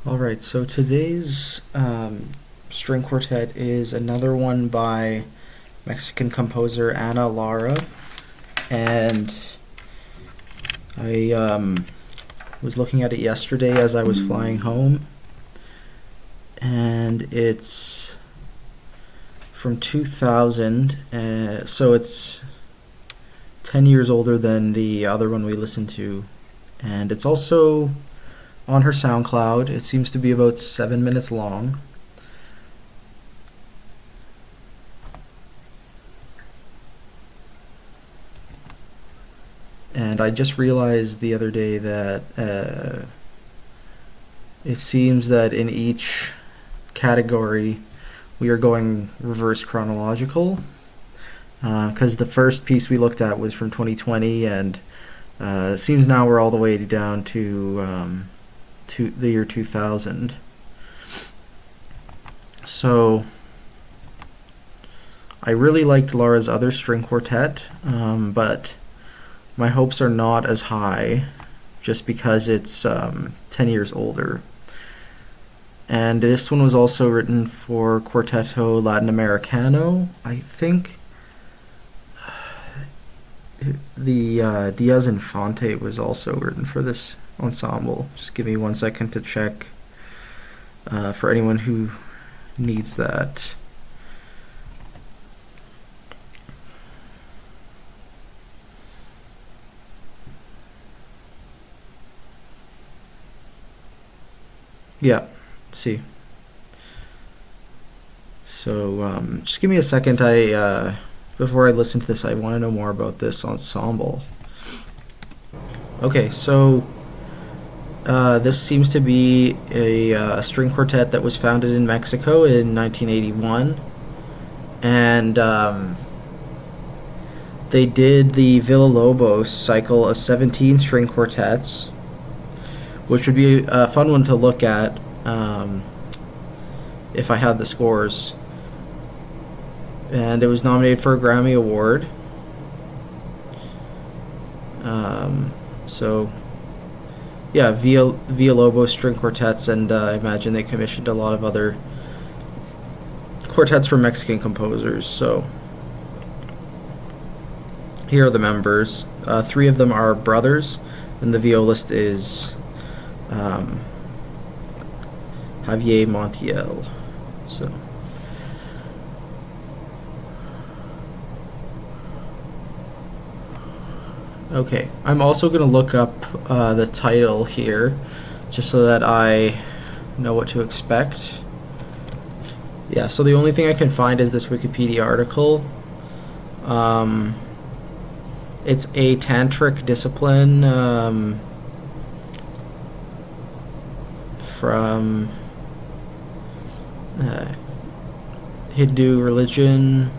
Alright, so today's string quartet is another one by Mexican composer Ana Lara, and I was looking at it yesterday as I was flying home, and it's from 2000, so it's 10 years older than the other one we listened to, and it's also on her SoundCloud. It seems to be about 7 minutes long. And I just realized the other day that it seems that in each category we are going reverse chronological, because the first piece we looked at was from 2020, and it seems now we're all the way down to the year 2000. So I really liked Lara's other string quartet, but my hopes are not as high just because it's 10 years older. And this one was also written for Quarteto Latinoamericano, I think. The Diaz Infante was also written for this ensemble. Just give me 1 second to check for anyone who needs that. Yeah, see. So just give me a second. Before I listen to this, I want to know more about this ensemble. Okay, so this seems to be a string quartet that was founded in Mexico in 1981, and they did the Villalobos cycle of 17 string quartets, which would be a fun one to look at if I had the scores. And it was nominated for a Grammy Award. So, yeah, Villalobos string quartets, and I imagine they commissioned a lot of other quartets from Mexican composers. So, here are the members. 3 of them are brothers, and the violist is Javier Montiel. So. Okay, I'm also going to look up the title here, just so that I know what to expect. Yeah, so the only thing I can find is this Wikipedia article. It's a tantric discipline from Hindu religion.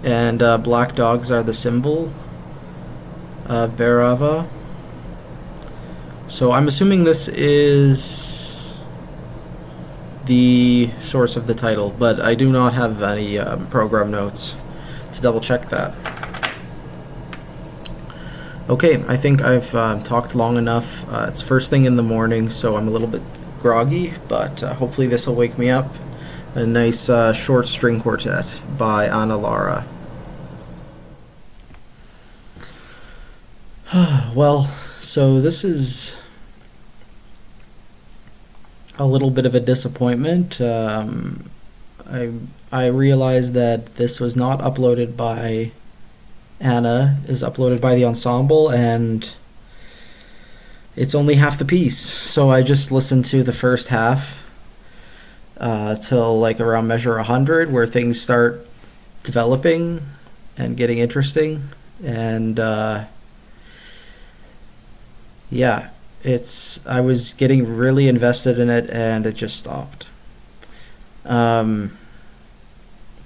And black dogs are the symbol of Bhairava. So I'm assuming this is the source of the title, but I do not have any program notes to double check that. Okay, I think I've talked long enough. It's first thing in the morning, so I'm a little bit groggy, but hopefully this will wake me up. A nice short string quartet by Ana Lara. Well, so this is a little bit of a disappointment. I realized that this was not uploaded by Anna, is uploaded by the ensemble, and it's only half the piece. So I just listened to the first half till like around measure 100, where things start developing and getting interesting, and yeah, I was getting really invested in it, and it just stopped.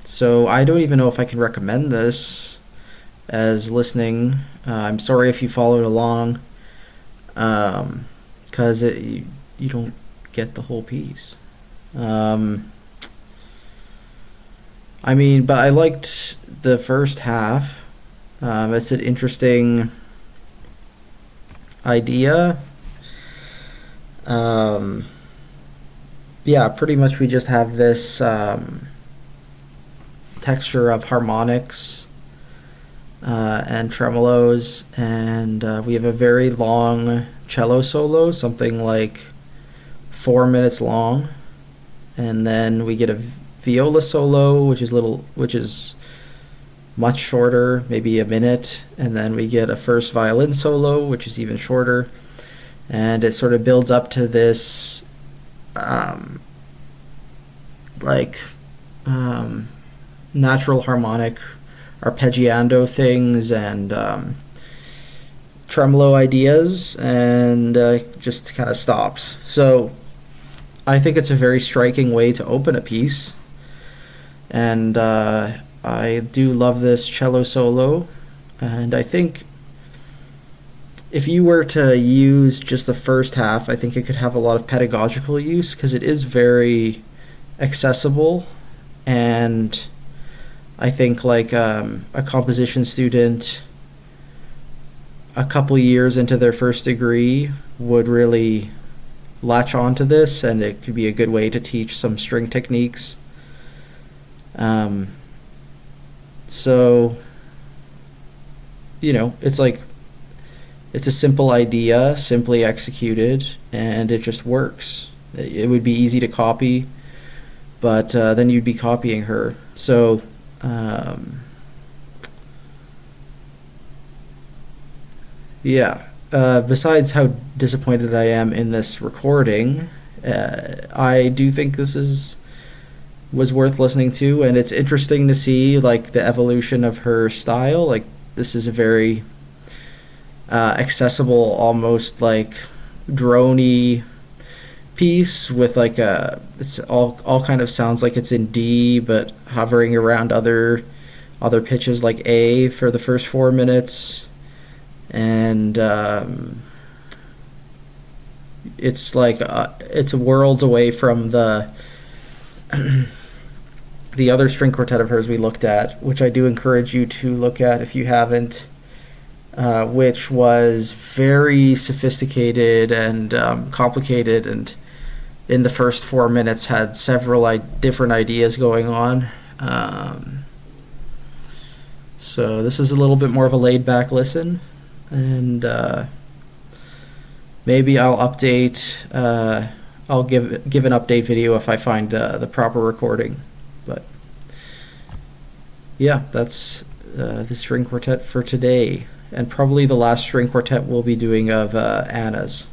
So I don't even know if I can recommend this as listening. I'm sorry if you followed along, because you don't get the whole piece. I mean, but I liked the first half. It's an interesting idea. Um, yeah, pretty much we just have this texture of harmonics and tremolos, and we have a very long cello solo, something like 4 minutes long, and then we get a viola solo, which is much shorter, maybe a minute, and then we get a first violin solo, which is even shorter, and it sort of builds up to this like natural harmonic arpeggiando things and tremolo ideas, and just kind of stops. So I think it's a very striking way to open a piece, and I do love this cello solo, and I think if you were to use just the first half, I think it could have a lot of pedagogical use because it is very accessible, and I think like a composition student a couple years into their first degree would really latch onto this, and it could be a good way to teach some string techniques. So, it's a simple idea, simply executed, and it just works. It would be easy to copy, but then you'd be copying her. So, yeah. Besides how disappointed I am in this recording, I do think was worth listening to, and it's interesting to see like the evolution of her style. Like this is a very accessible, almost like droney piece with like it's all kind of sounds like it's in D, but hovering around other pitches like A for the first 4 minutes, and it's like it's worlds away from the the other string quartet of hers we looked at, which I do encourage you to look at if you haven't, which was very sophisticated and complicated, and in the first 4 minutes had several different ideas going on. So this is a little bit more of a laid-back listen, and maybe I'll update. I'll give an update video if I find the proper recording. But yeah, that's the string quartet for today, and probably the last string quartet we'll be doing of Anna's.